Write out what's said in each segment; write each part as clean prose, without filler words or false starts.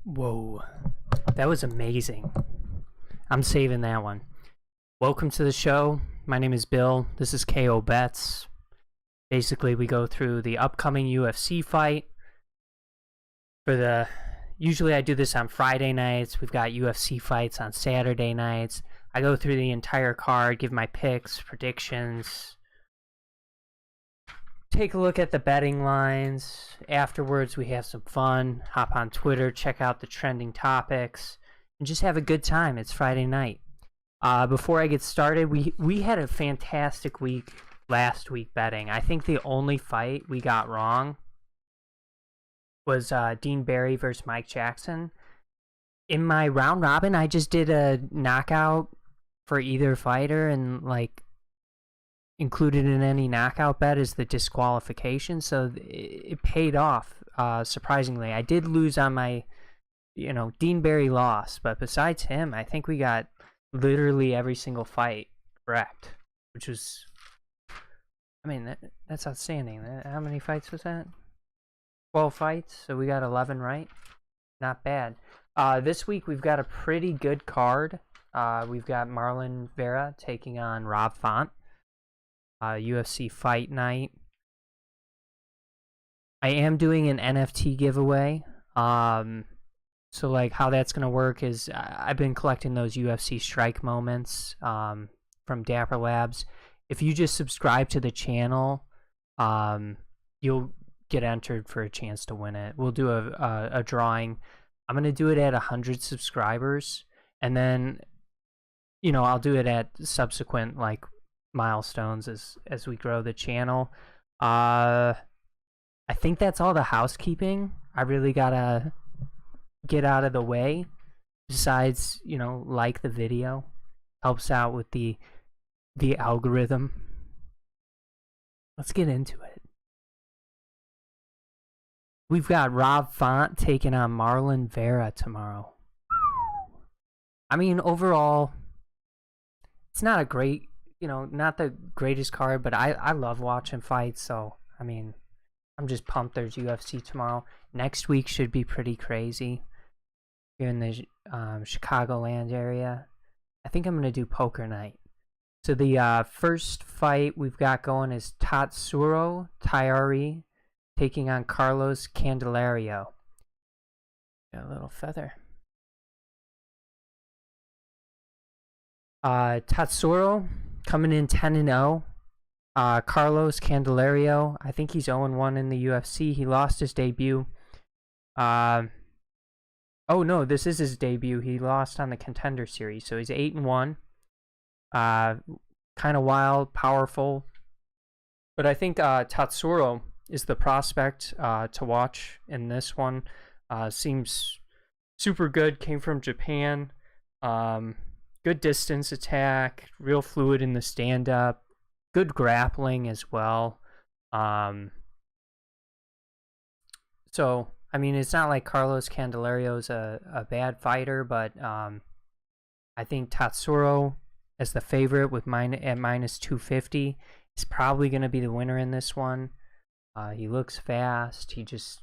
Whoa, that was amazing. I'm saving that one. Welcome to the show. My name is Bill. This is KO Bets. Basically, we go through the upcoming UFC fight. Usually I do this on Friday nights. We've got UFC fights on Saturday nights. I go through the entire card, give my picks, predictions, take a look at the betting lines. Afterwards, we have some fun. Hop on Twitter, check out the trending topics, and just have a good time. It's Friday night. Before I get started, we had a fantastic week last week betting. I think the only fight we got wrong was Dean Barry versus Mike Jackson. In my round robin, I just did a knockout for either fighter, and included in any knockout bet is the disqualification, so it paid off, surprisingly. I did lose on my, Dean Barry lost, but besides him, I think we got literally every single fight correct, which was, that's outstanding. How many fights was that? 12 fights, so we got 11 right. Not bad. This week we've got a pretty good card. We've got Marlon Vera taking on Rob Font. UFC Fight Night. I am doing an NFT giveaway. So how that's gonna work is I've been collecting those UFC strike moments from Dapper Labs. If you just subscribe to the channel, you'll get entered for a chance to win it. We'll do a drawing. I'm gonna do it at 100 subscribers, and then I'll do it at subsequent milestones as we grow the channel. I think that's all the housekeeping I really gotta get out of the way. Besides, like the video, helps out with the algorithm. Let's get into it. We've got Rob Font taking on Marlon Vera tomorrow. Overall, it's not a great, not the greatest card, but I love watching fights, so, I'm just pumped there's UFC tomorrow. Next week should be pretty crazy here in the Chicagoland area. I think I'm going to do poker night. So the first fight we've got going is Tatsuro Tairi taking on Carlos Candelario. Got a little feather. Tatsuro coming in 10-0. Carlos Candelario, I think he's 0-1 in the UFC. He lost his debut. Oh no, this is his debut. He lost on the Contender Series, so he's 8-1. Kind of wild, powerful. But I think Tatsuro is the prospect to watch in this one. Seems super good. Came from Japan. Good distance attack. Real fluid in the stand-up. Good grappling as well. So, it's not like Carlos Candelario's a bad fighter, but I think Tatsuro as the favorite at minus 250 is probably going to be the winner in this one. He looks fast. He just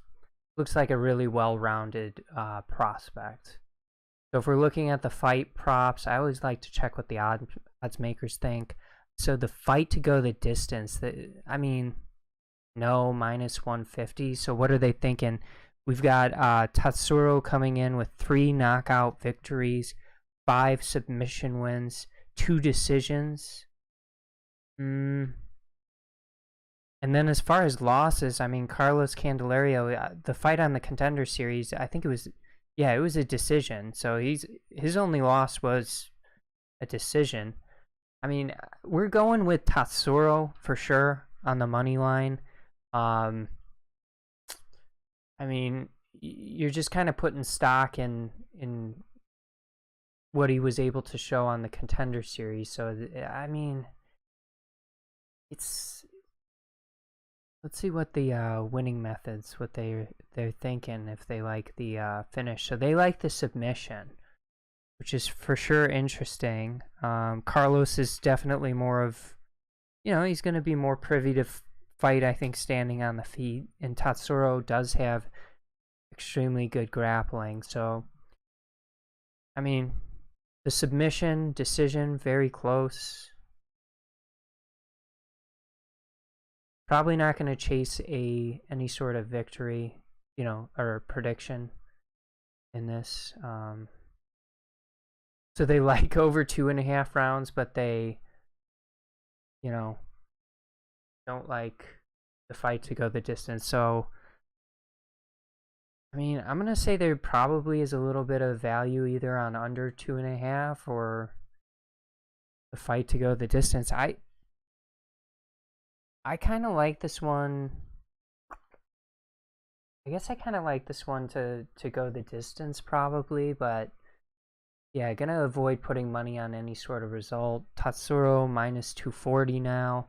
looks like a really well-rounded prospect. So if we're looking at the fight props, I always like to check what the odds makers think. So the fight to go the distance, no, minus 150. So what are they thinking? We've got Tatsuro coming in with 3 knockout victories, 5 submission wins, 2 decisions. And then as far as losses, Carlos Candelario, the fight on the Contender Series, I think it was a decision. So his only loss was a decision. We're going with Tatsuro for sure on the money line. You're just kind of putting stock in what he was able to show on the Contender Series. So let's see what the winning methods, what they're thinking, if they like the finish. So they like the submission, which is for sure interesting. Carlos is definitely more of, he's going to be more privy to fight, I think, standing on the feet. And Tatsuro does have extremely good grappling. So, I mean, the submission, decision, very close. Probably not going to chase any sort of victory, or prediction in this. So they like over 2.5 rounds, but they, don't like the fight to go the distance. So, I mean, I'm going to say there probably is a little bit of value either on under 2.5 or the fight to go the distance. I kind of like this one. I guess I kind of like this one to go the distance probably, but yeah, gonna avoid putting money on any sort of result. Tatsuro minus 240 now.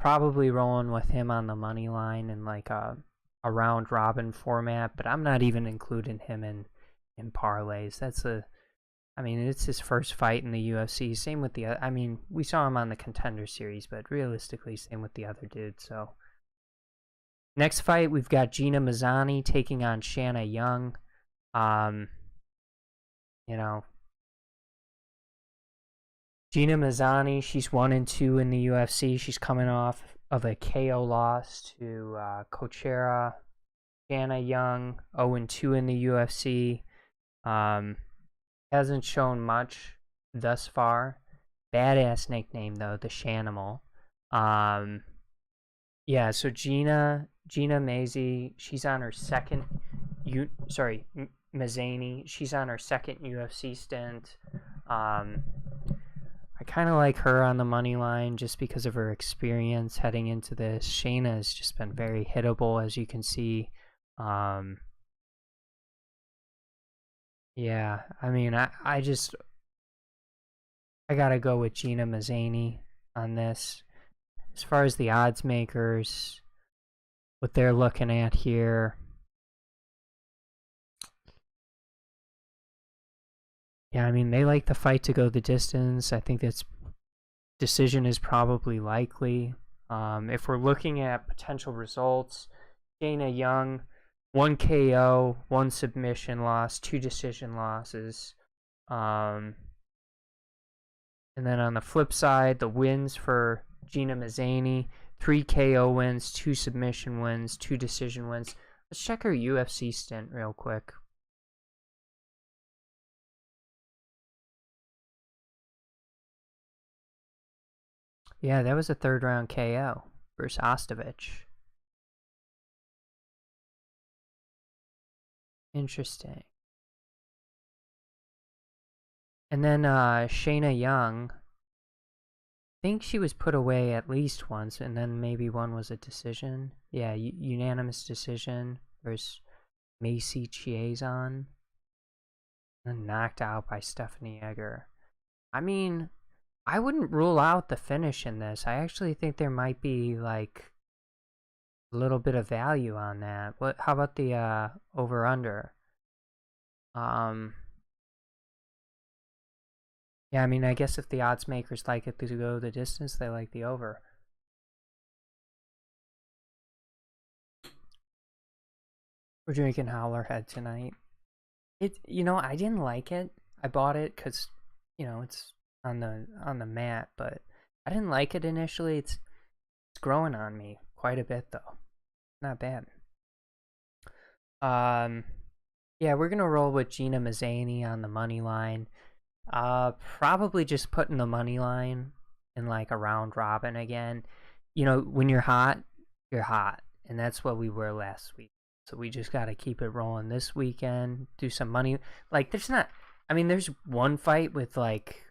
Probably rolling with him on the money line in like a round robin format, but I'm not even including him in parlays. It's his first fight in the UFC. Same with we saw him on the Contender Series, but realistically, same with the other dude. So, next fight, we've got Gina Mazani taking on Shayna Young. Gina Mazani, she's 1-2 in the UFC. She's coming off of a KO loss to Cochera. Shayna Young, 0-2 in the UFC. Hasn't shown much thus far. Badass nickname though, the Shanimal. Yeah, so Gina Mazzy, she's on her second Mazani, she's on her second UFC stint. I kind of like her on the money line just because of her experience heading into this. Shayna has just been very hittable, as you can see. Yeah, I gotta go with Gina Mazany on this. As far as the odds makers, what they're looking at here. Yeah, they like the fight to go the distance. I think this decision is probably likely. If we're looking at potential results, Shayna Young, 1 KO, 1 submission loss, 2 decision losses. And then on the flip side, the wins for Gina Mazany, 3 KO wins, 2 submission wins, 2 decision wins. Let's check her UFC stint real quick. Yeah, that was a 3rd round KO versus Ostovich. Interesting. And then Shayna Young, I think she was put away at least once, and then maybe one was a decision. Yeah, unanimous decision versus Macy Chiazon. And knocked out by Stephanie Egger. I wouldn't rule out the finish in this. I actually think there might be like a little bit of value on that. How about the over under? Yeah, I guess if the odds makers like it to go the distance, they like the over. We're drinking Howlerhead tonight. I didn't like it. I bought it because, it's on the mat, but I didn't like it initially. It's growing on me quite a bit though. Not bad. Yeah, we're gonna roll with Gina Mazany on the money line. Probably just putting the money line in like a round robin again. When you're hot, and that's what we were last week. So we just gotta keep it rolling this weekend. Do some money. Like there's one fight with like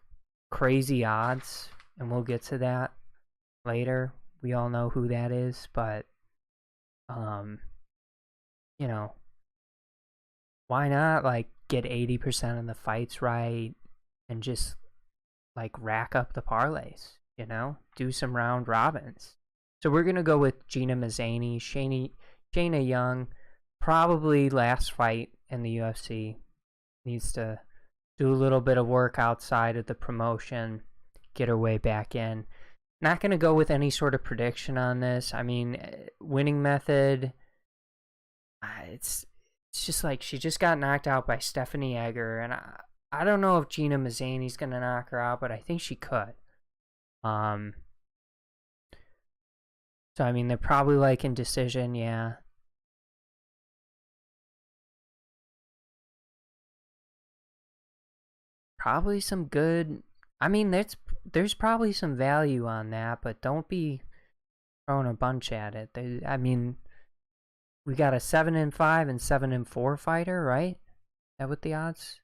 crazy odds, and we'll get to that later. We all know who that is, but why not like get 80% of the fights right and just like rack up the parlays, do some round robins. So we're gonna go with Gina Mazany, Shayna Young, probably last fight in the UFC. Needs to do a little bit of work outside of the promotion, get her way back in. Not going to go with any sort of prediction on this. Winning method, it's just like she just got knocked out by Stephanie Egger, and I don't know if Gina Mazani's gonna knock her out, but I think she could. So I mean, they're probably like in decision, yeah. Probably some good. I mean, there's probably some value on that, but don't be throwing a bunch at it. I mean, we got a 7-5 and 7-4 fighter, right? Is that what the odds?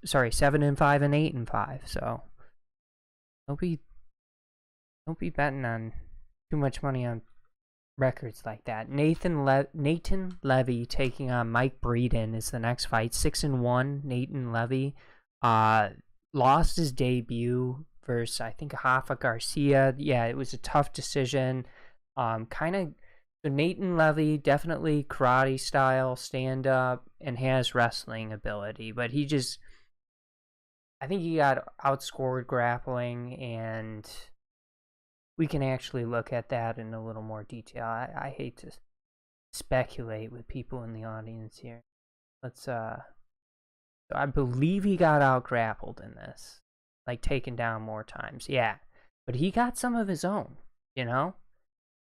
Sorry, 7-5 and 8-5. So don't be betting on too much money on records like that. Nathan Levy taking on Mike Breen is the next fight. 6-1. Nathan Levy lost his debut versus I think Rafa Garcia. Yeah, it was a tough decision. So Nathan Levy, definitely karate style, stand up, and has wrestling ability, but I think he got outscored grappling, and we can actually look at that in a little more detail. I hate to speculate with people in the audience here. So I believe he got out grappled in this, like taken down more times. Yeah, but he got some of his own, you know.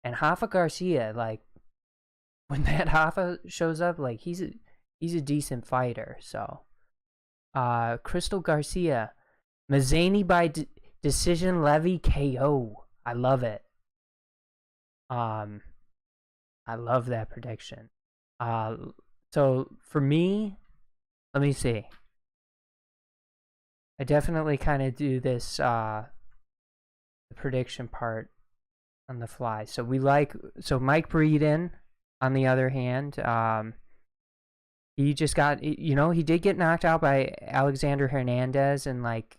And Rafa Garcia, like when that Rafa shows up, like he's a decent fighter. So, Crystal Garcia, Mazani by decision, Levy KO. I love it. I love that prediction. So for me, let me see. I definitely kind of do this the prediction part on the fly. So Mike Breen, on the other hand, he just got, he did get knocked out by Alexander Hernandez, and like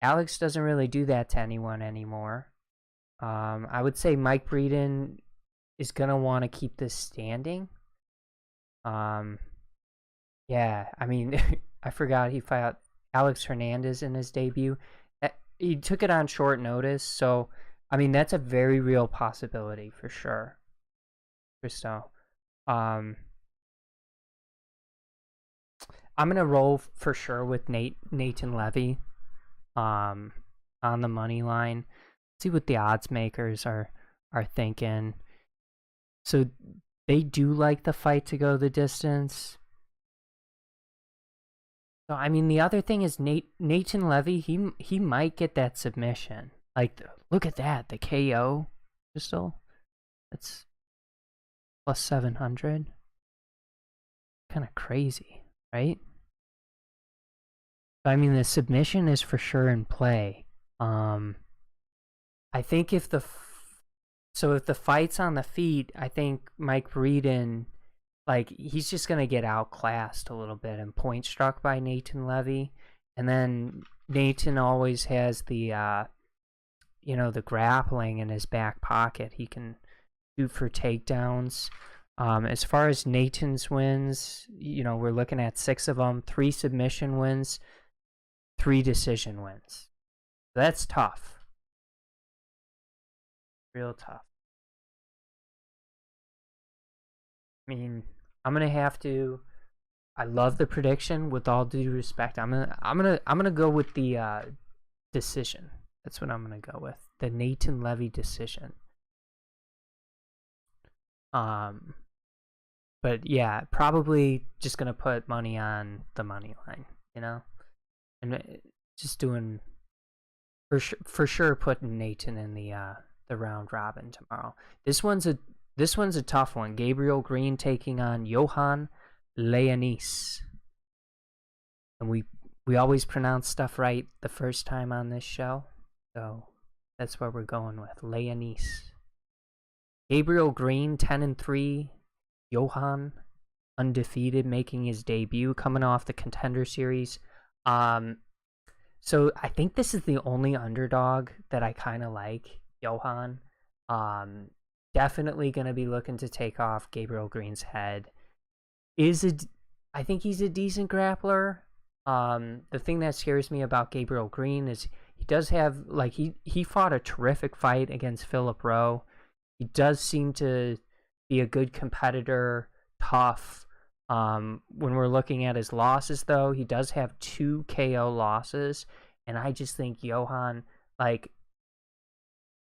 Alex doesn't really do that to anyone anymore. I would say Mike Breen is gonna want to keep this standing. Yeah, I mean, I forgot he fought Alex Hernandez in his debut. He took it on short notice, so I mean that's a very real possibility for sure. Christo, I'm gonna roll for sure with Nathan Levy, on the money line. See what the odds makers are thinking. So they do like the fight to go the distance. So I mean, the other thing is Nathan Levy. He might get that submission. Like, look at that, the KO pistol. That's plus 700. Kind of crazy, right? I mean, the submission is for sure in play. I think if the fight's on the feet, I think Mike Breen, like, he's just gonna get outclassed a little bit and point struck by Nathan Levy, and then Nathan always has the the grappling in his back pocket. He can shoot for takedowns. As far as Nathan's wins, we're looking at 6 of them: 3 submission wins, 3 decision wins. That's tough. Real tough. I mean, I'm gonna have to. I love the prediction. With all due respect, I'm gonna go with the decision. That's what I'm gonna go with. The Nathan Levy decision. But yeah, probably just gonna put money on the money line. And just doing for sure putting Nathan in the round robin tomorrow. This one's a tough one. Gabriel Green taking on Johann Leinie. And we always pronounce stuff right the first time on this show, so that's what we're going with. Leinie. Gabriel Green 10-3. Johann undefeated, making his debut, coming off the Contender Series. So I think this is the only underdog that I kind of like. Johann, definitely going to be looking to take off Gabriel Green's head. I think he's a decent grappler. The thing that scares me about Gabriel Green is he does have, like, he fought a terrific fight against Philip Rowe. He does seem to be a good competitor, tough, When we're looking at his losses, though, he does have 2 KO losses, and I just think Johann, like,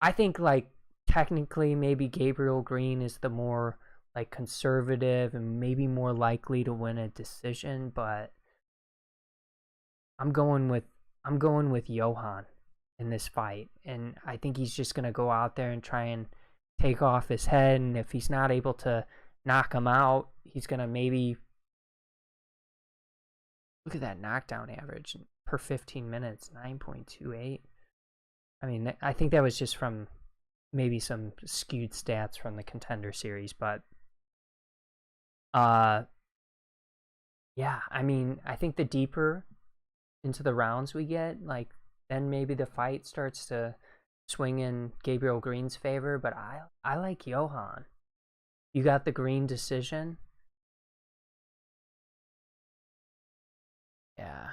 I think, like, technically maybe Gabriel Green is the more, like, conservative and maybe more likely to win a decision, but I'm going with Johann in this fight, and I think he's just gonna go out there and try and take off his head, and if he's not able to knock him out, he's gonna maybe look at that knockdown average per 15 minutes, 9.28. I mean, I think that was just from maybe some skewed stats from the Contender Series, but yeah, I mean, I think the deeper into the rounds we get, like, then maybe the fight starts to swing in Gabriel Green's favor, but I like Johann. You got the Green decision? Yeah.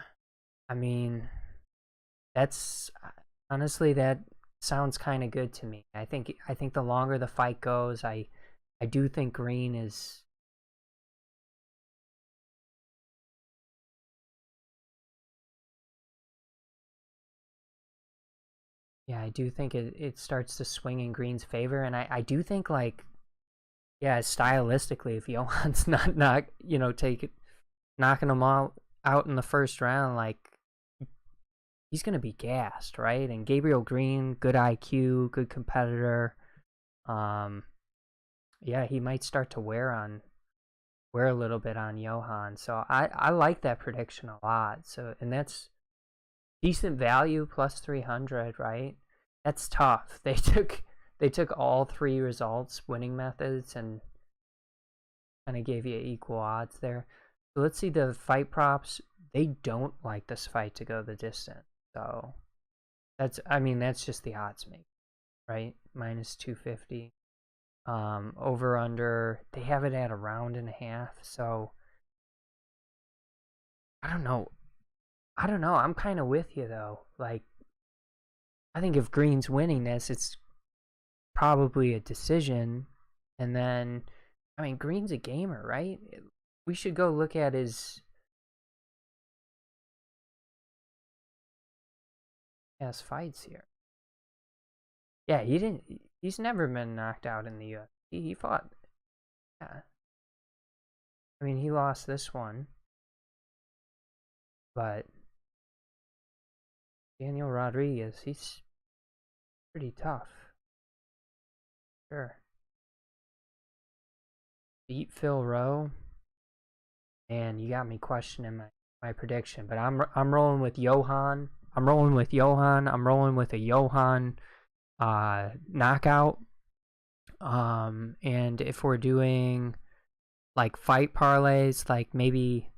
I mean, that's honestly, that sounds kind of good to me. I think the longer the fight goes, I do think Green is. Yeah, I do think it starts to swing in Green's favor, and I do think, like, yeah, stylistically, if Johann's not knocking him out in the first round, like, he's gonna be gassed, right? And Gabriel Green, good IQ, good competitor. Yeah, he might start to wear a little bit on Johann. So I like that prediction a lot. So, and that's decent value, plus 300, right? That's tough. They took all 3 results, winning methods, and kind of gave you equal odds there. So let's see the fight props. They don't like this fight to go the distance. So that's just the odds make, right? Minus 250. Over under, they have it at a round and a half. So I don't know. I'm kind of with you, though. Like, I think if Green's winning this, it's probably a decision. And then, I mean, Green's a gamer, right? We should go look at his fights here. Yeah, he's never been knocked out in the UFC. He fought. Yeah. I mean, he lost this one. But Daniel Rodriguez, he's pretty tough. Sure. Beat Phil Rowe. And you got me questioning my prediction. But I'm rolling with Johann. I'm rolling with a Johann knockout. And if we're doing, like, fight parlays, like maybe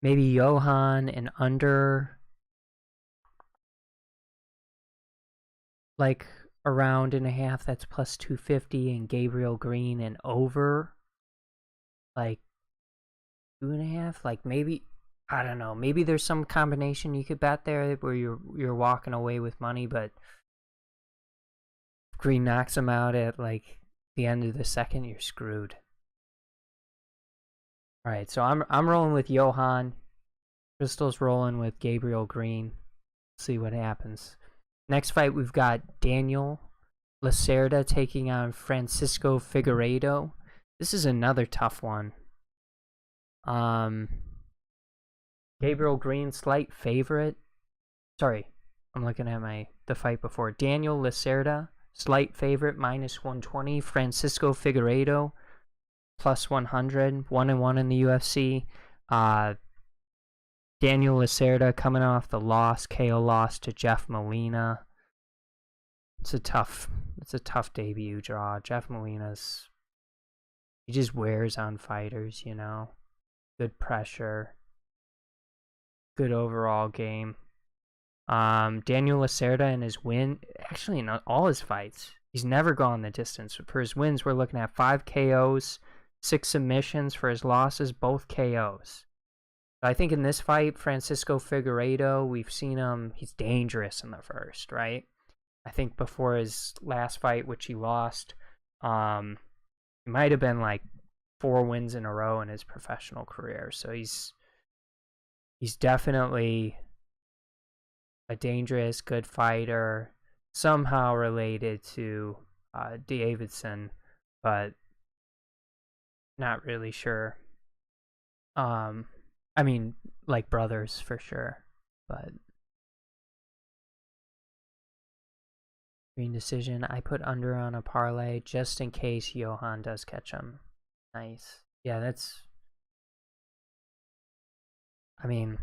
Johann and under, like, a round and a half, that's plus 250, and Gabriel Green and over, like, 2.5, like, maybe, I don't know, maybe there's some combination you could bet there where you're walking away with money, but if Green knocks him out at, like, the end of the second, you're screwed. All right, so I'm rolling with Johann. Crystal's rolling with Gabriel Green. See what happens. Next fight, we've got Daniel Lacerda taking on Francisco Figueiredo. This is another tough one. Gabriel Green, slight favorite. Sorry, I'm looking at the fight before. Daniel Lacerda, slight favorite, minus 120. Francisco Figueiredo, plus 100. 1-1 in the UFC. Daniel Lacerda coming off the KO loss to Jeff Molina. It's a tough debut draw. Jeff Molina's, he just wears on fighters, you know. Good pressure. Good overall game. Daniel Lacerda in his win, actually in all his fights, he's never gone the distance. For his wins, we're looking at 5 KOs, 6 submissions. For his losses, both KOs. I think in this fight, Francisco Figueiredo, we've seen him, he's dangerous in the first, right? I think before his last fight, which he lost, he might have been like 4 wins in a row in his professional career. So he's definitely a dangerous, good fighter, somehow related to Davidson, but not really sure. I mean, like brothers for sure, but green decision. I put under on a parlay just in case Johann does catch him. Nice. Yeah, that's. I mean,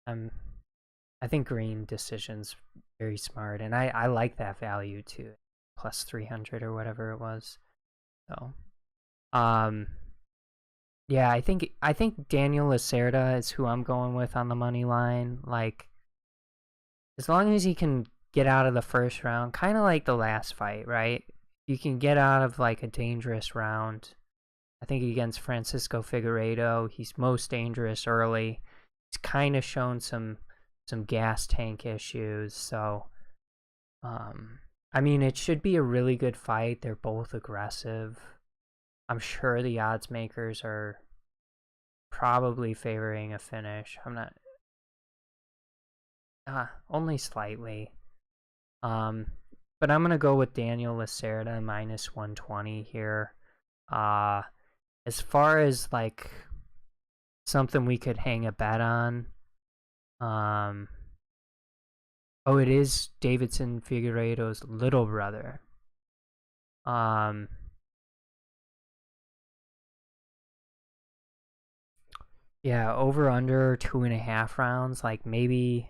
I think green decision's very smart, and I like that value too, plus 300 or whatever it was. So, yeah, I think Daniel Lacerda is who I'm going with on the money line. Like, as long as he can get out of the first round, kind of like the last fight, right? You can get out of like a dangerous round. I think against Francisco Figueiredo, he's most dangerous early. He's kind of shown some gas tank issues, so I mean, it should be a really good fight. They're both aggressive. I'm sure the odds makers are probably favoring a finish. I'm not only slightly. But I'm gonna go with Daniel Lacerda minus 120 here. As far as like something we could hang a bet on, oh, it is Davidson Figueiredo's little brother. Yeah, over under 2.5 rounds. Like maybe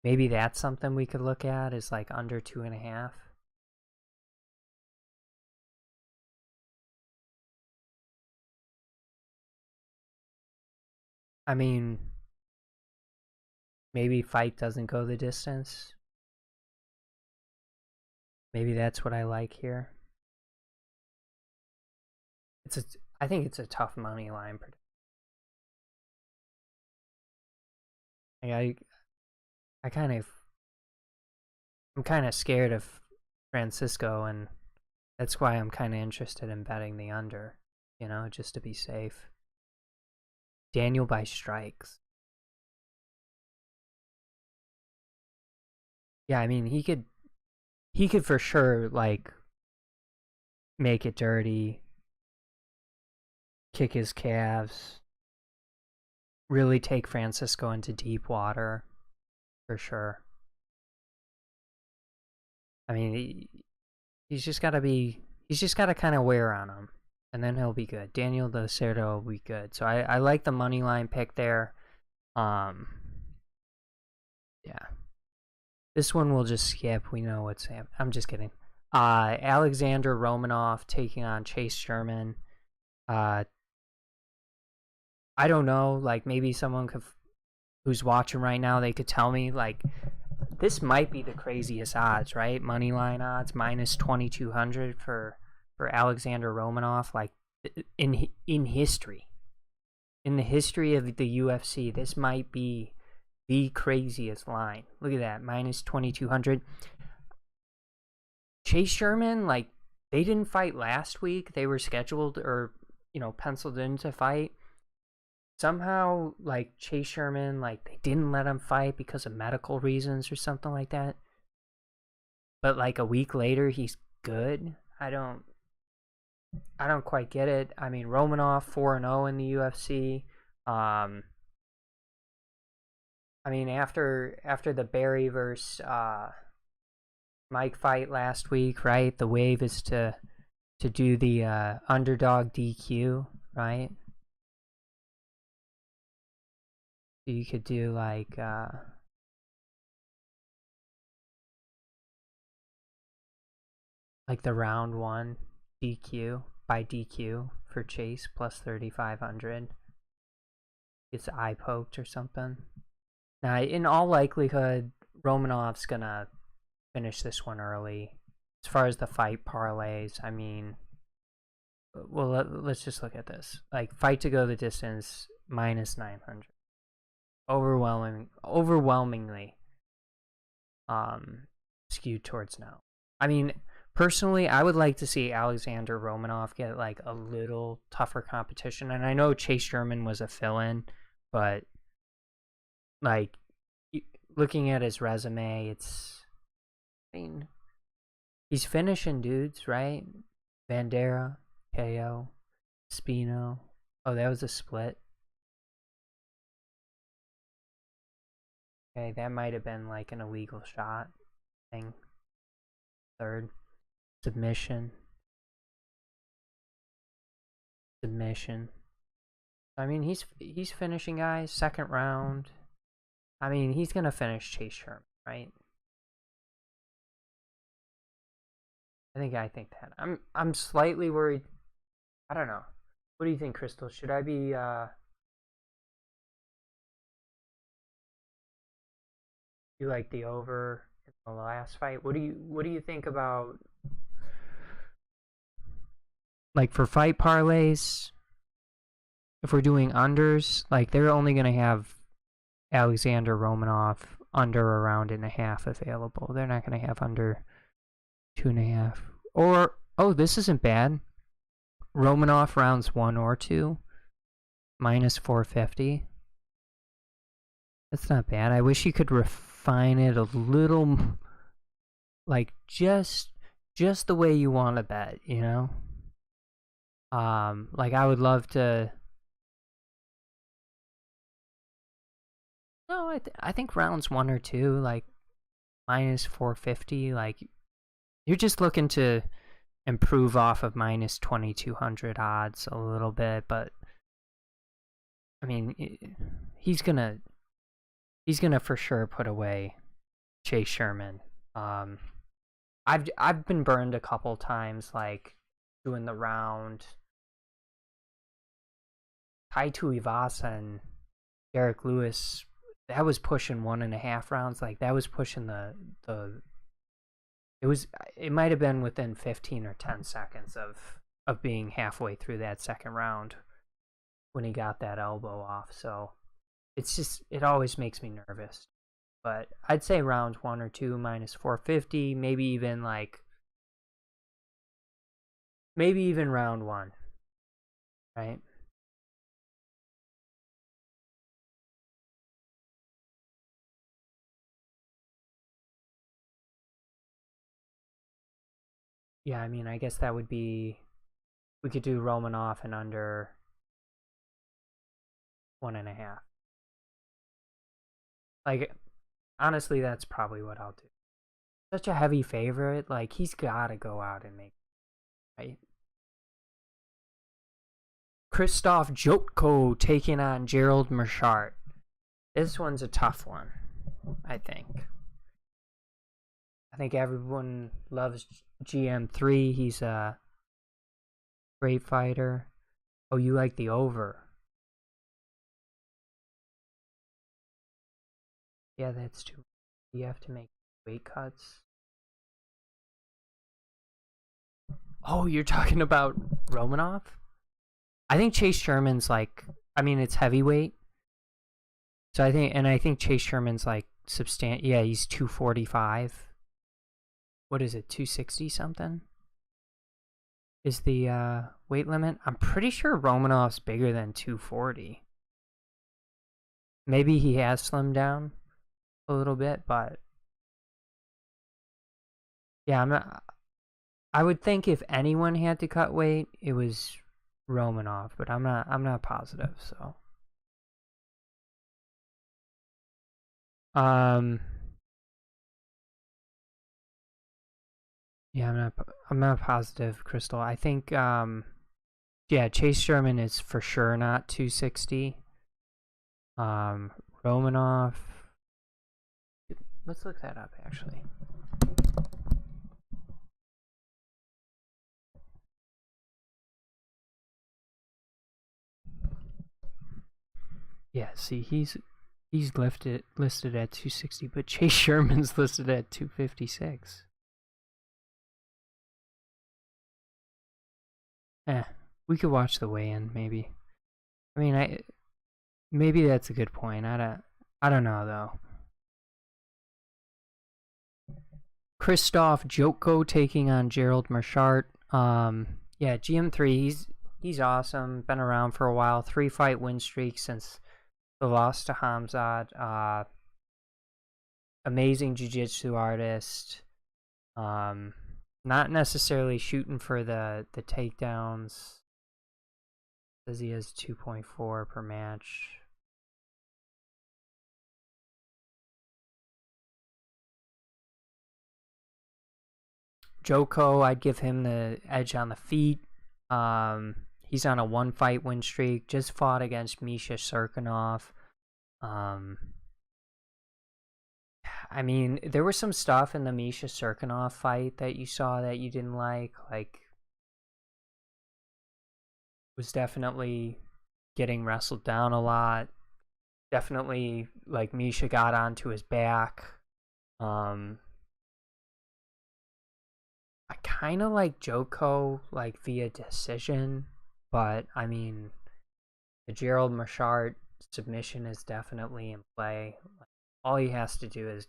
that's something we could look at, is like under 2.5. I mean, maybe fight doesn't go the distance. Maybe that's what I like here. I think it's a tough money line. Like I'm kind of scared of Francisco, and that's why I'm kind of interested in betting the under, just to be safe. Daniel by strikes. Yeah, I mean, he could for sure like make it dirty, kick his calves, really take Francisco into deep water, for sure. I mean, he's just got to kind of wear on him, and then he'll be good. Daniel Lacerda will be good. So I like the money line pick there. Yeah. This one we'll just skip. We know what's happening. I'm just kidding. Alexander Romanoff taking on Chase Sherman. I don't know. Like, maybe someone who's watching right now, they could tell me, like, this might be the craziest odds, right? Money line odds minus 2,200 for Alexander Romanoff. Like, in history, in the history of the UFC, this might be the craziest line. Look at that, minus 2,200. Chase Sherman, like, they didn't fight last week. They were scheduled or penciled in to fight. Somehow, like, Chase Sherman, like, they didn't let him fight because of medical reasons or something like that. But like a week later, he's good. I don't quite get it. I mean, Romanoff 4-0 in the UFC. I mean, after the Barry versus Mike fight last week, right? The wave is to do the underdog DQ, right? You could do like the round 1 DQ by DQ for Chase plus 3,500. It's eye poked or something. Now, in all likelihood, Romanoff's gonna finish this one early. As far as the fight parlays, I mean, well, let's just look at this. Like, fight to go the distance minus 900. Overwhelmingly skewed towards now. I mean, Personally, I would like to see Alexander Romanoff get like a little tougher competition. And I know Chase Sherman was a fill-in, but like looking at his resume, I mean, he's finishing dudes, right? Bandera, KO, Spino. Oh, that was a split. Okay, that might have been like an illegal shot thing. Third. Submission. I mean, he's finishing guys. Second round. I mean, he's gonna finish Chase Sherman, right? I think that. I'm slightly worried. I don't know. What do you think, Crystal? Should I be you like the over in the last fight? What do you think about like for fight parlays? If we're doing unders, like they're only gonna have Alexander Romanoff under a round and a half available. They're not gonna have under 2.5. Or oh, this isn't bad. Romanoff rounds 1 or 2, minus 450. That's not bad. I wish you could refine it a little, like just the way you want to bet, you know. Like I would love to. No, I think rounds 1 or 2, like minus 450. Like you're just looking to improve off of minus 2200 odds a little bit, but I mean, he's gonna for sure put away Chase Sherman. I've been burned a couple times, like doing the round. Tai Tuivasa and Derek Lewis, that was pushing 1.5 rounds. Like that was pushing the. It might have been within 15 or 10 seconds of being halfway through that second round when he got that elbow off. So it always makes me nervous. But I'd say round 1 or 2 minus 450, maybe even round 1, right? Yeah, I mean, I guess that would be, we could do Romanoff and under 1.5. Like, honestly, that's probably what I'll do. Such a heavy favorite, like he's got to go out and make, right? Christoph Joko taking on Gerald Marchart. This one's a tough one, I think. I think everyone loves GM3. He's a great fighter. Oh, you like the over? Yeah, that's too. You have to make weight cuts. Oh, you're talking about Romanoff? I think Chase Sherman's like, I mean, it's heavyweight. So I think Chase Sherman's like substantial. Yeah, he's 245. What is it, 260 something? Is the weight limit? I'm pretty sure Romanoff's bigger than 240. Maybe he has slimmed down a little bit, but yeah, I would think if anyone had to cut weight, it was Romanoff, but I'm not positive, so yeah, I'm not positive, Crystal. I think yeah, Chase Sherman is for sure not 260. Romanoff, let's look that up actually. Yeah, see, he's listed at 260, but Chase Sherman's listed at 256. We could watch the weigh-in maybe. I mean, maybe that's a good point. I don't know though. Christoph Joko taking on Gerald Marchart. Yeah, GM3, he's awesome. Been around for a while. 3-fight win streak since the loss to Hamzat. Amazing jiu-jitsu artist. Not necessarily shooting for the takedowns. Says he has 2.4 per match. Joko, I'd give him the edge on the feet. He's on a 1-fight win streak. Just fought against Misha Serkinov. I mean, there was some stuff in the Misha Serkinov fight that you saw that you didn't like. Like, was definitely getting wrestled down a lot. Definitely, like, Misha got onto his back. I kind of like Joko, like, via decision, but, I mean, the Gerald Marchart submission is definitely in play. All he has to do is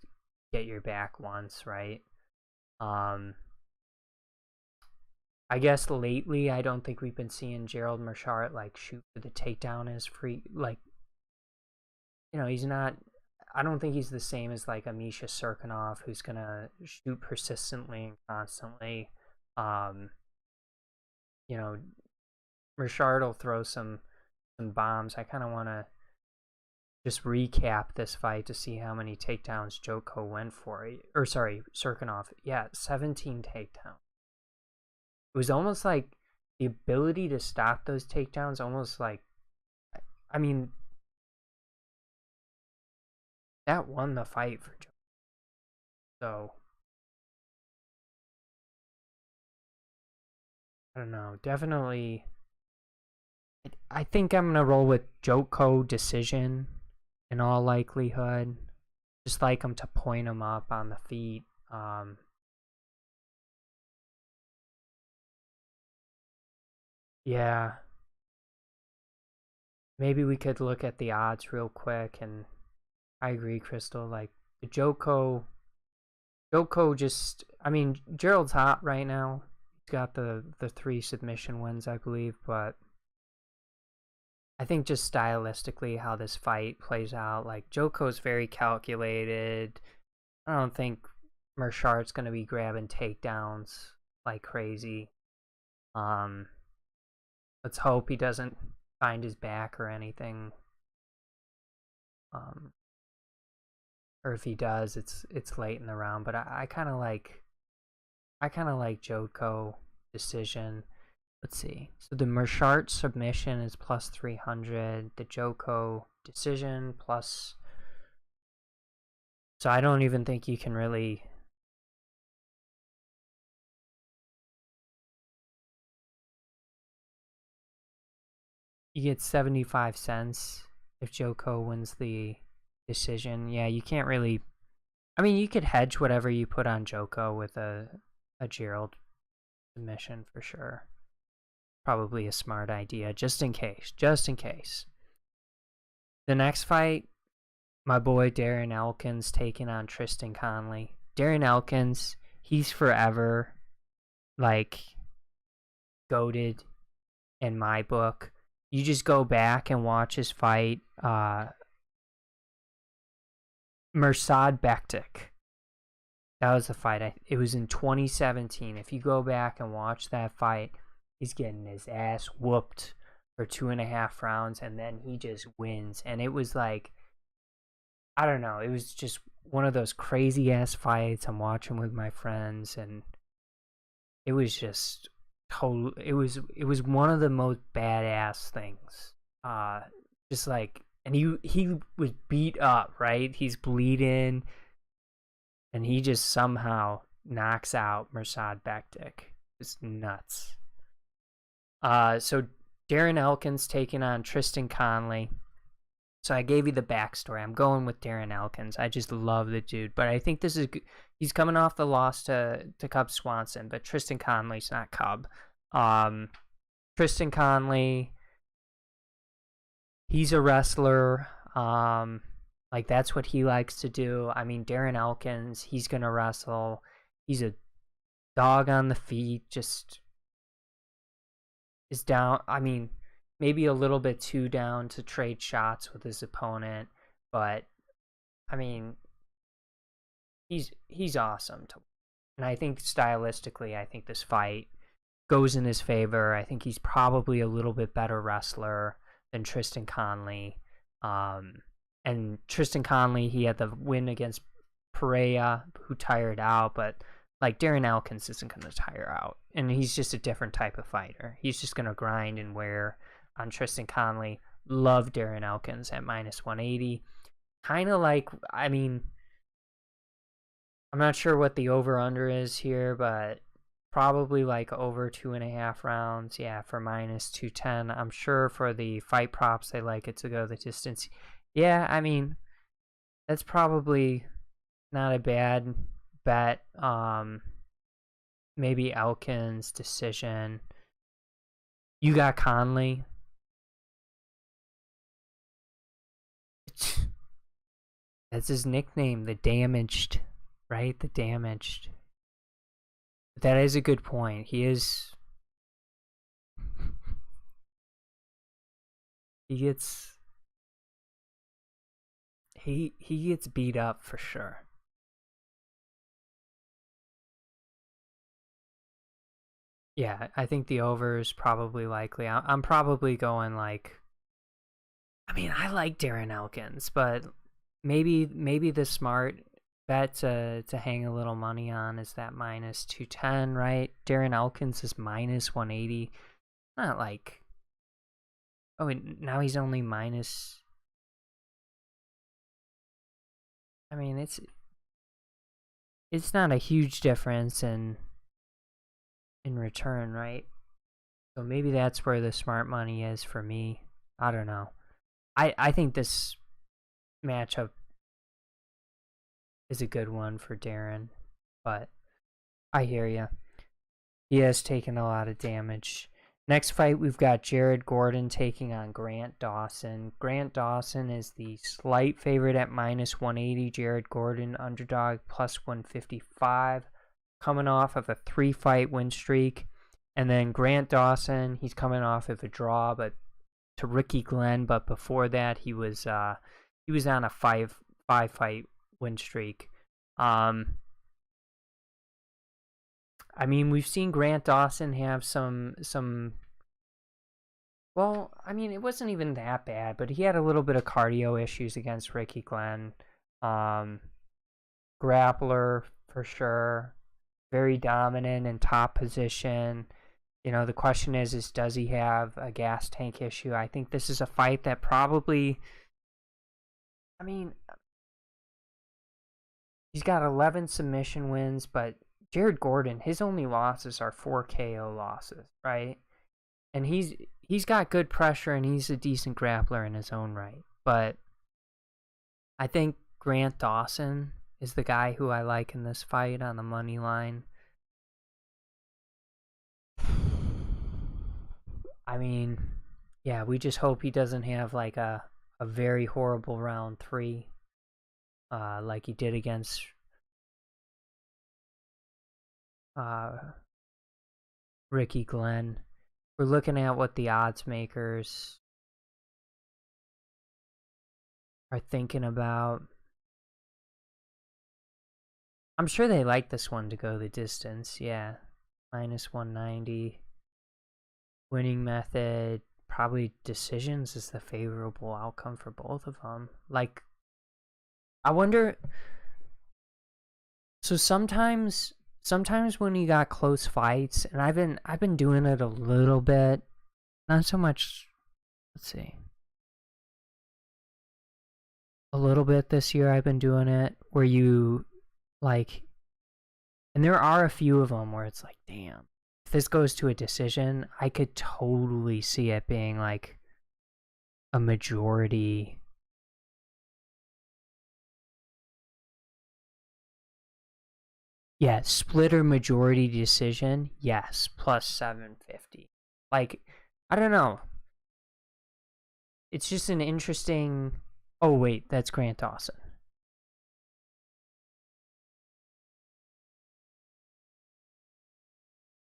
get your back once, right? I guess lately, I don't think we've been seeing Gerald Marchart, like, shoot for the takedown as free, like, you know, he's not, I don't think he's the same as, like, a Misha Serkinov who's gonna shoot persistently and constantly. You know, Marchart will throw some bombs. I kind of want to just recap this fight to see how many takedowns Joko went for. Or, sorry, Serkinov. Yeah, 17 takedowns. It was almost like the ability to stop those takedowns, almost like, I mean, that won the fight for Joko. So, I don't know. Definitely, I think I'm going to roll with Joko decision in all likelihood. Just like him to point him up on the feet. Yeah. Maybe we could look at the odds real quick, and I agree, Crystal. Like, the Joko just, I mean, Gerald's hot right now. He's got the 3 submission wins, I believe, but I think just stylistically how this fight plays out, like, Joko's very calculated. I don't think Marchart's going to be grabbing takedowns like crazy. Let's hope he doesn't find his back or anything. Or if he does, it's late in the round. But I kind of like Joko decision. Let's see. So the Marchart submission is plus 300. The Joko decision plus. So I don't even think you can really. You get 75 cents if Joko wins the decision. Yeah, you can't really. I mean, you could hedge whatever you put on Joko with a Gerald submission for sure. Probably a smart idea, just in case. Just in case. The next fight, my boy Darren Elkins taking on Tristan Conley. Darren Elkins, he's forever, like, goated in my book. You just go back and watch his fight. Mirsad Bektik. That was the fight. It was in 2017. If you go back and watch that fight, he's getting his ass whooped for 2.5 rounds, and then he just wins. And it was like, I don't know, it was just one of those crazy ass fights I'm watching with my friends, and it was just total. It was one of the most badass things. Just like, and he was beat up, right? He's bleeding, and he just somehow knocks out Mirsad Bektik. It's nuts. So Darren Elkins taking on Tristan Conley. So I gave you the backstory. I'm going with Darren Elkins. I just love the dude. But I think this is, he's coming off the loss to Cub Swanson, but Tristan Conley's not Cub. Tristan Conley, he's a wrestler. Like, that's what he likes to do. I mean, Darren Elkins, he's going to wrestle. He's a dog on the feet, just is down. I mean, maybe a little bit too down to trade shots with his opponent, but I mean, he's awesome to, and I think stylistically, I think this fight goes in his favor. I think he's probably a little bit better wrestler than Tristan Conley. And Tristan Conley, he had the win against Pereira, who tired out, but like Darren Elkins isn't going to tire out, and he's just a different type of fighter. He's just going to grind and wear on Tristan Conley. Love Darren Elkins at -180. Kind of like, I mean, I'm not sure what the over-under is here, but probably like over 2.5 rounds. Yeah, for -210. I'm sure for the fight props, they like it to go the distance. Yeah, I mean, that's probably not a bad bet. Maybe Elkins decision. You got Conley. That's his nickname, the Damaged, right? The Damaged. That is a good point. He is. He gets beat up for sure. Yeah, I think the over is probably likely. I'm probably going like, I mean, I like Darren Elkins, but maybe the smart bet to hang a little money on is that -210, right? Darren Elkins is -180. Not like, oh, now he's only minus. I mean, it's not a huge difference in return, right? So maybe that's where the smart money is for me. I don't know. I think this matchup is a good one for Darren, but I hear you. He has taken a lot of damage. Next fight, we've got Jared Gordon taking on Grant Dawson. Grant Dawson is the slight favorite at -180. Jared Gordon, underdog, +155. Coming off of a 3-fight win streak. And then Grant Dawson, he's coming off of a draw, but to Ricky Glenn. But before that, he was on a five-fight win streak. I mean, we've seen Grant Dawson have some. Well, I mean, it wasn't even that bad, but he had a little bit of cardio issues against Ricky Glenn. Grappler for sure, very dominant in top position. You know, the question is does he have a gas tank issue? I think this is a fight that probably, I mean, he's got 11 submission wins, but Jared Gordon, his only losses are 4 KO losses, right? And he's got good pressure and he's a decent grappler in his own right. But I think Grant Dawson is the guy who I like in this fight on the money line. I mean, yeah, we just hope he doesn't have like a very horrible round 3 like he did against Ricky Glenn. We're looking at what the odds makers are thinking about. I'm sure they like this one to go the distance. Yeah, -190. Winning method, probably decisions is the favorable outcome for both of them. Like, I wonder. So sometimes when you got close fights, and I've been doing it a little bit, not so much. Let's see, a little bit this year. I've been doing it where you like, and there are a few of them where it's like, damn, if this goes to a decision, I could totally see it being like a majority. Yeah, split or majority decision, yes, +750. Like, I don't know. It's just an interesting. Oh wait, that's Grant Dawson.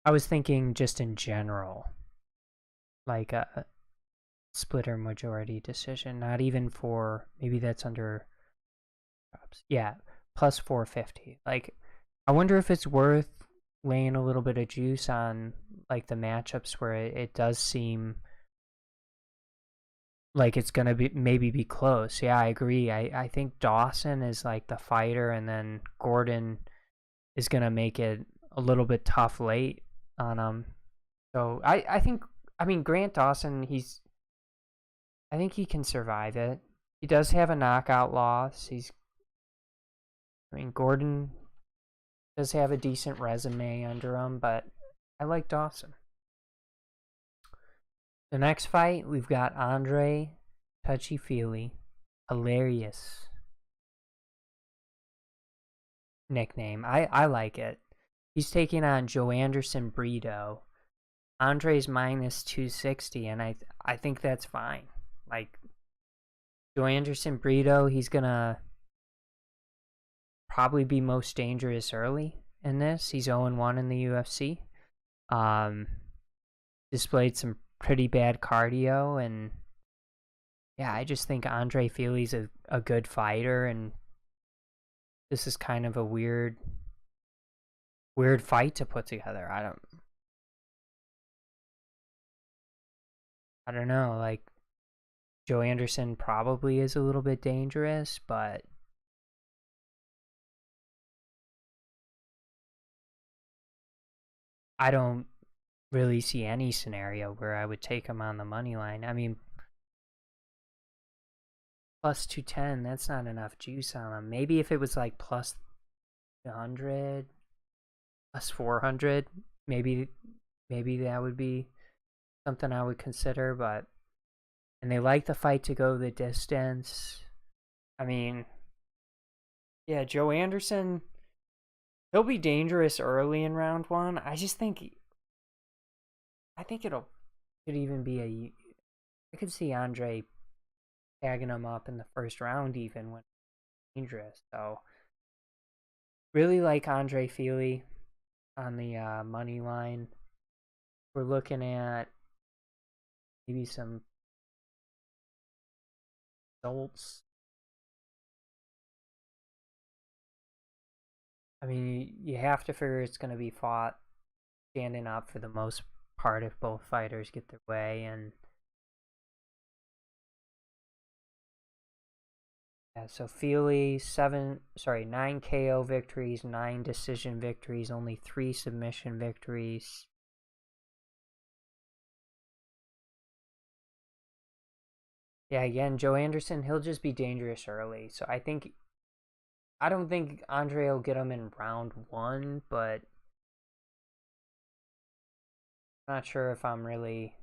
I was thinking just in general, like a splitter majority decision, not even for, maybe that's under, yeah, plus 450. Like, I wonder if it's worth laying a little bit of juice on, like, the matchups where it does seem like it's gonna be maybe be close. Yeah, I agree. I think Dawson is like the fighter, and then Gordon is gonna make it a little bit tough late on him. So I think, I mean, Grant Dawson, I think he can survive it. He does have a knockout loss. I mean, Gordon does have a decent resume under him, but I like Dawson. The next fight, we've got Andre Touchy Feely, hilarious nickname. I like it. He's taking on Joe Anderson Brito. Andre's minus 260, and I think that's fine. Like, Joe Anderson Brito, he's gonna probably be most dangerous early in this. He's 0-1 in the UFC. Displayed some pretty bad cardio, and yeah, I just think Andre Feely's a good fighter, and this is kind of a weird fight to put together. I don't know, like, Joe Anderson probably is a little bit dangerous, but I don't really see any scenario where I would take him on the money line. I mean, plus 210, that's not enough juice on him. Maybe if it was like plus 100, plus 400, maybe that would be something I would consider. But, and they like the fight to go the distance. I mean, yeah, Joe Anderson, he'll be dangerous early in round one. I think could even be I could see Andre tagging him up in the first round even when dangerous. So really like Andre Feely on the money line. We're looking at maybe some results. I mean, you have to figure it's going to be fought standing up for the most part if both fighters get their way. And yeah, so Feely, 9 KO victories, 9 decision victories, only 3 submission victories. Yeah, again, Joe Anderson, he'll just be dangerous early. So I don't think Andre will get him in round 1, but I'm not sure if I'm really.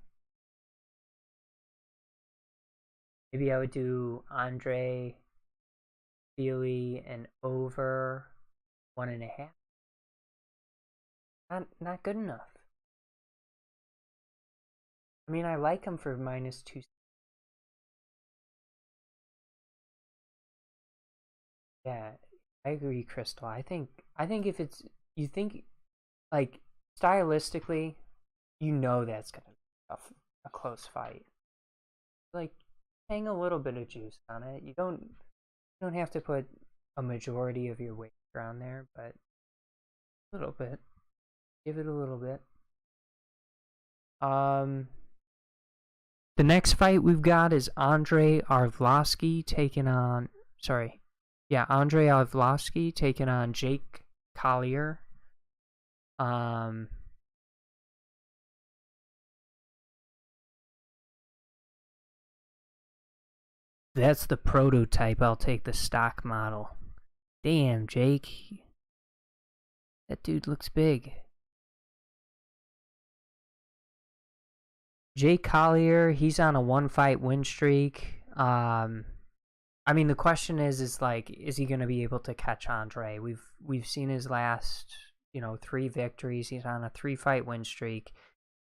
Maybe I would do Andre Feely and over 1.5. Not good enough. I mean, I like him for minus 2. Yeah, I agree, Crystal. I think if it's, you think, like, stylistically, that's gonna be a close fight. Like, hang a little bit of juice on it. You don't have to put a majority of your weight around there, but a little bit. Give it a little bit. The next fight we've got is Andre Arlovski taking on Jake Collier. That's the prototype. I'll take the stock model. Damn, Jake. That dude looks big. Jake Collier, he's on a 1-fight win streak. I mean, the question is like, is he going to be able to catch Andre? We've seen his last, 3 victories. He's on a 3-fight win streak,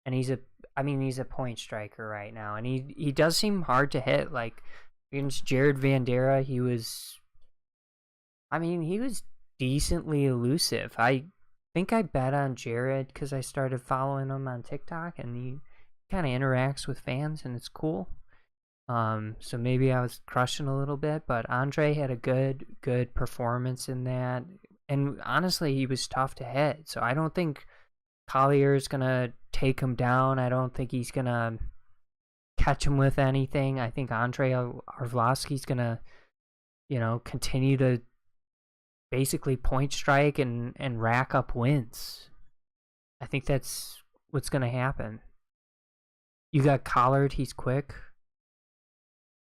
and he's a point striker right now, and he does seem hard to hit. Like, against Jared Vandera, he was decently elusive. I think I bet on Jared because I started following him on TikTok, and he kind of interacts with fans, and it's cool. So maybe I was crushing a little bit, but Andre had a good performance in that, and honestly, he was tough to hit. So I don't think Collier is gonna take him down. I don't think he's gonna catch him with anything. I think Andre Arlovski's gonna, continue to basically point strike and rack up wins. I think that's what's gonna happen. You got Collard, he's quick.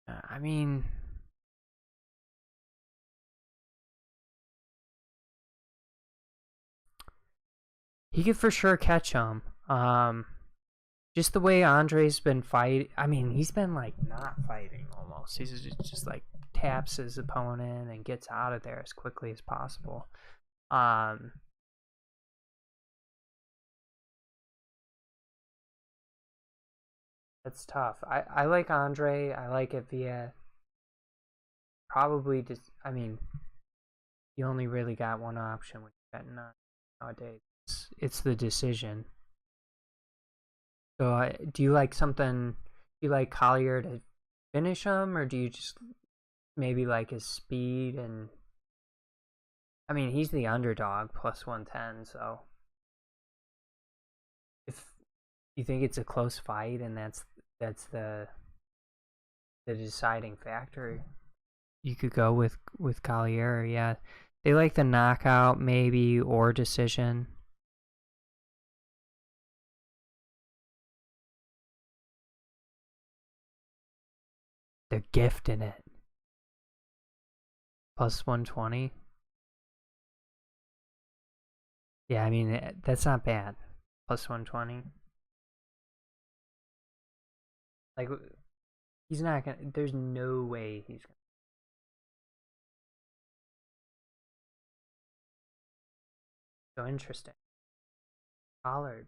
I mean, he could for sure catch him. Just the way Andre's been fighting. I mean, he's been like not fighting almost. He's just like taps his opponent and gets out of there as quickly as possible. That's tough. I like Andre. I like it via probably just. I mean, you only really got one option when you're betting on nowadays. It's the decision. So, do you like something? Do you like Collier to finish him, or do you just maybe like his speed? And I mean, he's the underdog, plus 110. So, if you think it's a close fight, and that's the deciding factor, you could go with Collier. Yeah, they like the knockout maybe or decision. They're gifting it. Plus 120. Yeah, I mean, that's not bad. Plus 120. Like, he's not gonna. There's no way he's gonna. So interesting. Collard.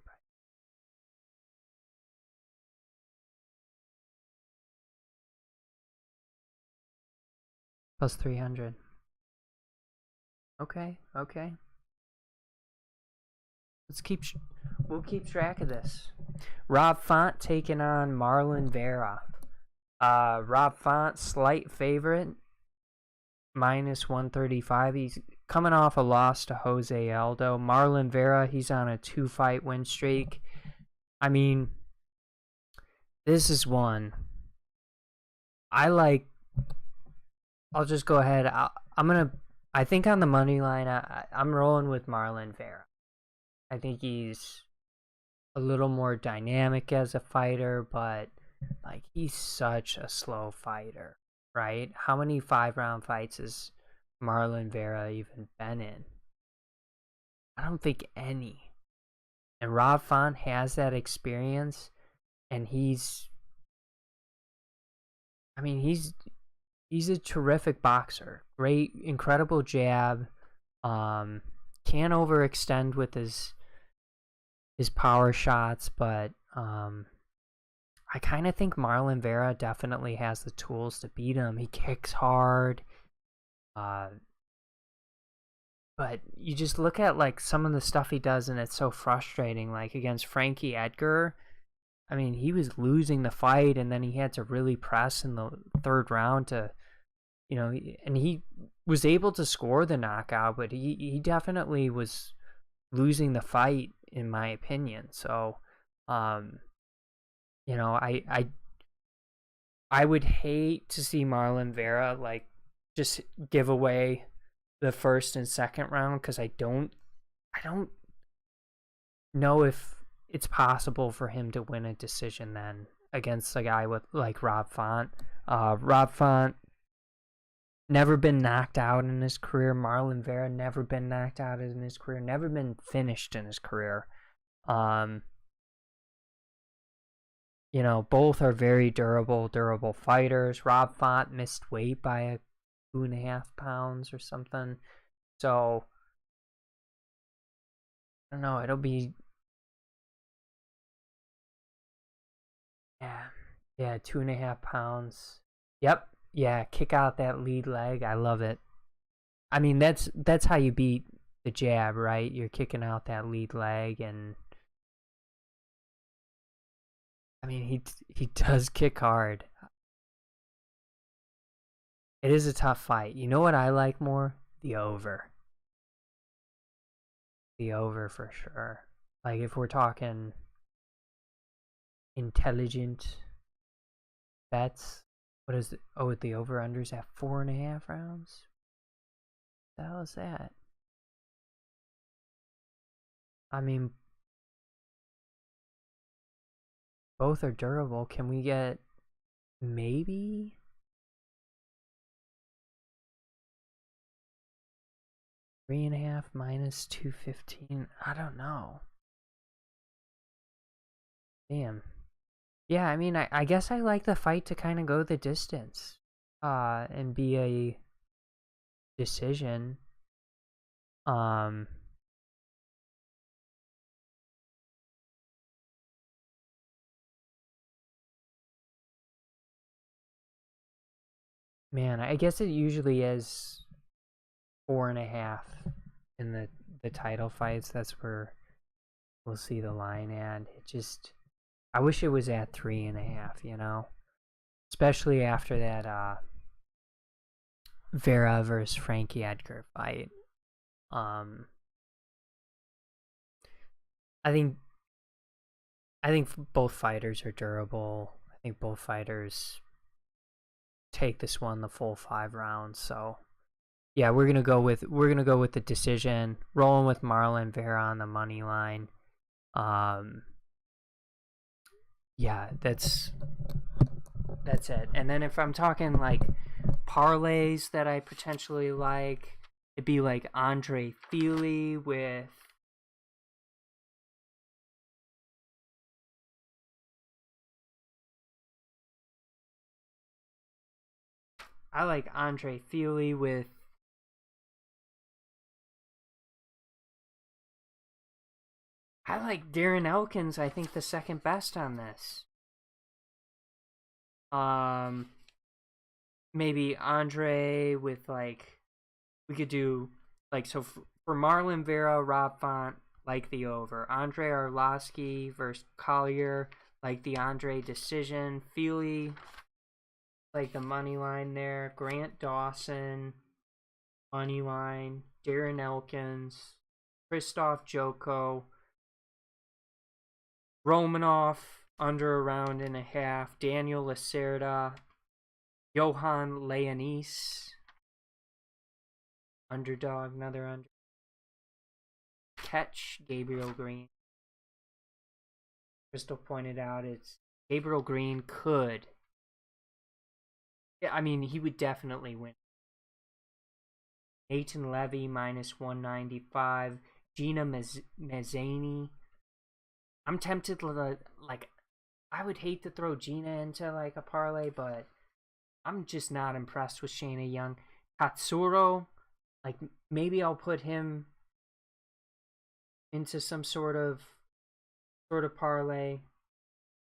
Plus 300. Okay. We'll keep track of this. Rob Font taking on Marlon Vera. Rob Font, slight favorite. Minus 135. He's coming off a loss to Jose Aldo. Marlon Vera, he's on a 2-fight win streak. I mean, this is one. I'll just go ahead. I think on the money line, I'm rolling with Marlon Vera. I think he's a little more dynamic as a fighter, but like he's such a slow fighter, right? How many 5-round fights has Marlon Vera even been in? I don't think any. And Rob Font has that experience, and he's a terrific boxer. Great, incredible jab. Can't overextend with his power shots, but I kind of think Marlon Vera definitely has the tools to beat him. He kicks hard. But you just look at like some of the stuff he does, and it's so frustrating. Like against Frankie Edgar, I mean, he was losing the fight, and then he had to really press in the 3rd round to, and he was able to score the knockout, but he definitely was losing the fight, in my opinion. So, I would hate to see Marlon Vera like just give away the 1st and 2nd round, because I don't know if it's possible for him to win a decision then against a guy with like Rob Font. Rob Font never been knocked out in his career. Marlon Vera never been knocked out in his career. Never been finished in his career. Both are very durable fighters. Rob Font missed weight by 2.5 pounds or something. So, I don't know. It'll be... Yeah, 2.5 pounds. Yep. Yeah, kick out that lead leg. I love it. I mean, that's how you beat the jab, right? You're kicking out that lead leg, and I mean he does kick hard. It is a tough fight. You know what I like more? The over. The over for sure. Like if we're talking intelligent bets, what is it? Oh, the over-under's at 4.5 rounds? What the hell is that? I mean, both are durable. Can we get maybe 3.5 minus 215? I don't know. Damn. Yeah, I mean, I guess I like the fight to kind of go the distance, and be a decision. Man, I guess it usually is 4.5 in the title fights. That's where we'll see the line at. It just, I wish it was at 3.5. You know, especially after that Vera versus Frankie Edgar fight. I think both fighters are durable. I think both fighters take this one the full 5 rounds. So yeah, we're gonna go with the decision. Rolling with Marlon Vera on the money line. Yeah, that's it. And then if I'm talking like parlays that I potentially like, it'd be like Andre Fili with I like Andre Fili with I like Darren Elkins, I think the second best on this. Maybe Andre with like we could do like so for Marlon Vera, Rob Font, like the over. Andre Arlovski versus Collier, like the Andre decision. Feely, like the money line there. Grant Dawson, money line. Darren Elkins, Christoph Joko, Romanoff under a round and a half. Daniel Lacerda, Johann Leinie, underdog, another under. Catch Gabriel Green. Crystal pointed out it's Gabriel Green could. Yeah, I mean, he would definitely win. Nathan Levy minus 195. Gina Mazani. I'm tempted to like. I would hate to throw Gina into like a parlay, but I'm just not impressed with Shayna Young. Katsuro, like maybe I'll put him into some sort of parlay.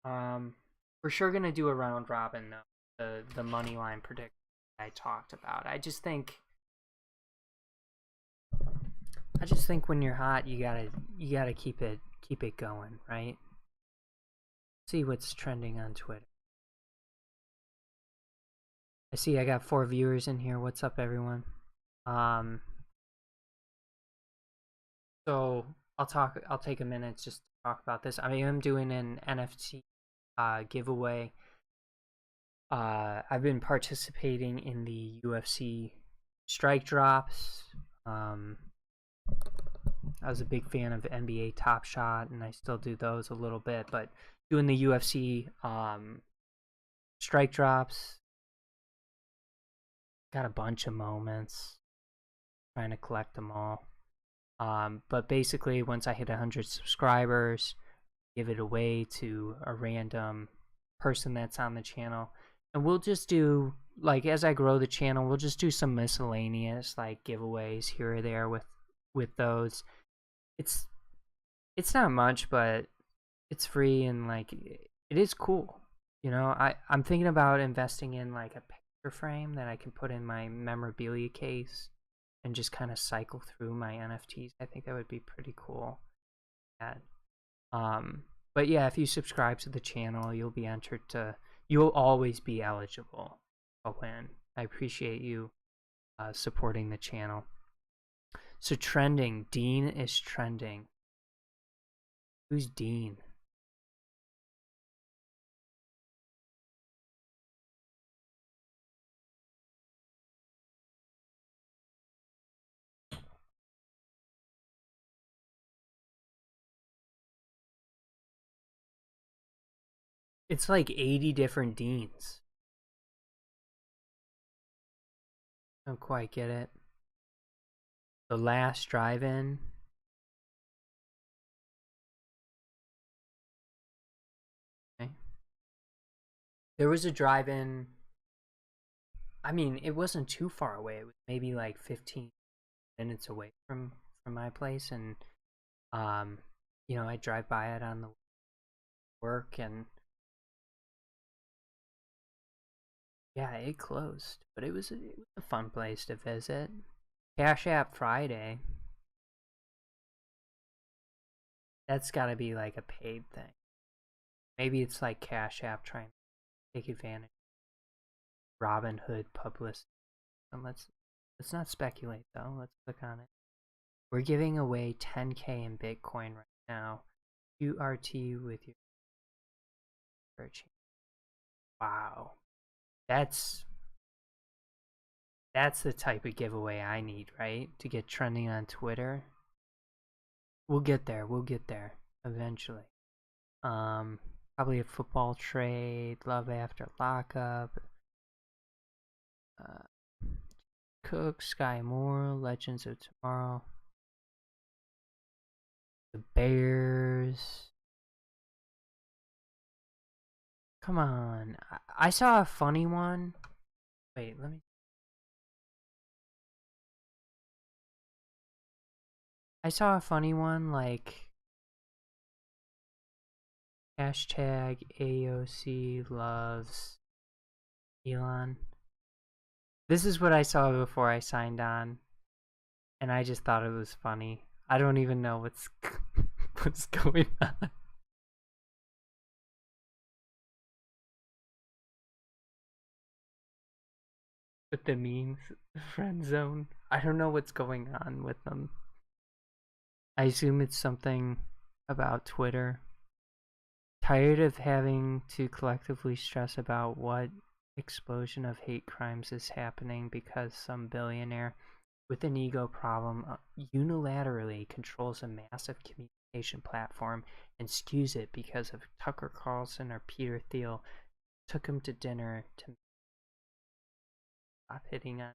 We're sure gonna do a round robin though. The money line prediction I talked about. I just think when you're hot, you gotta keep it going, right? See what's trending on Twitter. I see I got 4 viewers in here. What's up, everyone? So I'll take a minute just to talk about this. I am doing an NFT giveaway. I've been participating in the UFC strike drops. I was a big fan of NBA Top Shot, and I still do those a little bit, but doing the UFC strike drops, got a bunch of moments, trying to collect them all. But basically, once I hit 100 subscribers, give it away to a random person that's on the channel. And we'll just do, like, as I grow the channel, we'll just do some miscellaneous, like, giveaways here or there with those. It's not much, but it's free, and, like, it is cool. You know, I'm thinking about investing in, like, a picture frame that I can put in my memorabilia case and just kind of cycle through my NFTs. I think that would be pretty cool. But yeah, if you subscribe to the channel, you'll always be eligible to win. I appreciate you supporting the channel. So trending, Dean is trending. Who's Dean? It's like 80 different Deans. Don't quite get it. The last drive-in. Okay. There was a drive-in. I mean, it wasn't too far away. It was maybe like 15 minutes away from my place, and I drive by it on the work, and yeah, it closed. But it was a fun place to visit. Cash App Friday. That's got to be like a paid thing. Maybe it's like Cash App trying to take advantage of Robin Hood publicity. And let's not speculate though. Let's click on it. We're giving away 10K in Bitcoin right now. QRT with your search. Wow. That's the type of giveaway I need, right? To get trending on Twitter. We'll get there. We'll get there eventually. Probably a football trade, love after lockup. Cook, Sky Moore, Legends of Tomorrow. The Bears. Come on. I saw a funny one. Wait, let me. I saw a funny one like hashtag AOC loves Elon. This is what I saw before I signed on, and I just thought it was funny. I don't even know what's going on. With the memes, friend zone. I don't know what's going on with them. I assume it's something about Twitter. Tired of having to collectively stress about what explosion of hate crimes is happening because some billionaire with an ego problem unilaterally controls a massive communication platform and skews it because of Tucker Carlson or Peter Thiel took him to dinner to stop hitting on.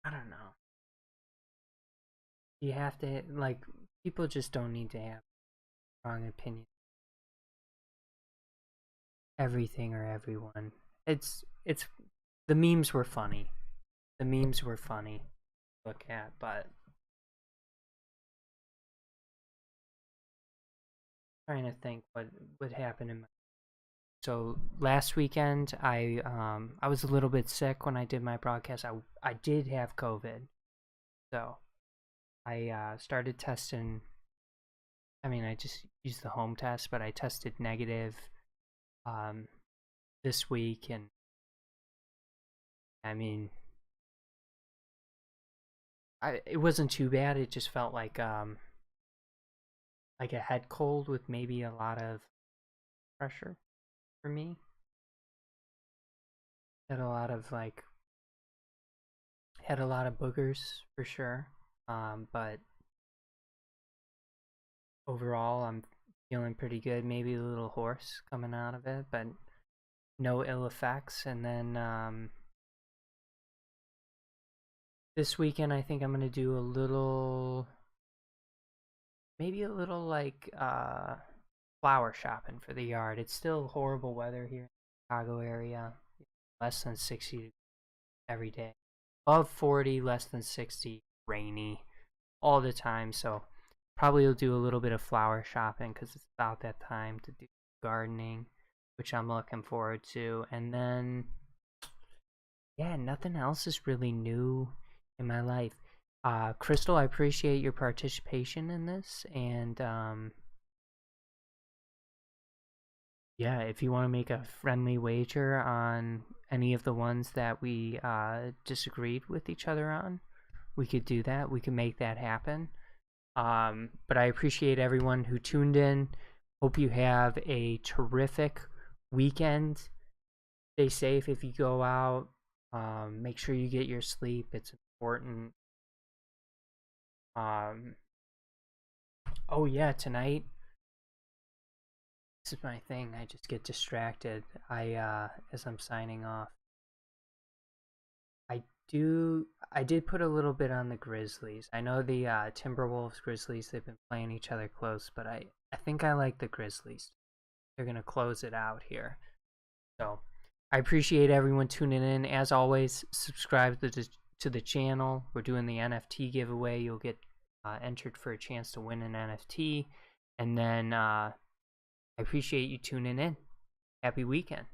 I don't know. You have to, like, people just don't need to have strong opinions. Everything or everyone. It's the memes were funny. The memes were funny to look at, but I'm trying to think what happened in my. So last weekend I was a little bit sick when I did my broadcast. I did have COVID. So I started testing. I mean, I just used the home test, but I tested negative this week, and I mean, it wasn't too bad. It just felt like a head cold with maybe a lot of pressure for me. Had a lot of boogers for sure. But overall, I'm feeling pretty good. Maybe a little hoarse coming out of it, but no ill effects. And then this weekend, I think I'm gonna do maybe a little like flower shopping for the yard. It's still horrible weather here in the Chicago area. Less than 60 every day. Above 40, less than 60, rainy all the time. So probably will do a little bit of flower shopping because it's about that time to do gardening. which I'm looking forward to. And then, yeah, nothing else is really new in my life. Crystal, I appreciate your participation in this, and yeah, if you want to make a friendly wager on any of the ones that we disagreed with each other on, we could do that. We can make that happen. But I appreciate everyone who tuned in. Hope you have a terrific weekend. Stay safe if you go out. Make sure you get your sleep. It's important. Oh yeah, tonight. This is my thing. I just get distracted. As I'm signing off. I I did put a little bit on the Grizzlies. I know the Timberwolves Grizzlies, they've been playing each other close, but I think I like the Grizzlies. They're gonna close it out here. So I appreciate everyone tuning in. As always, subscribe to the channel. We're doing the NFT giveaway. You'll get entered for a chance to win an NFT. And then I appreciate you tuning in. Happy weekend.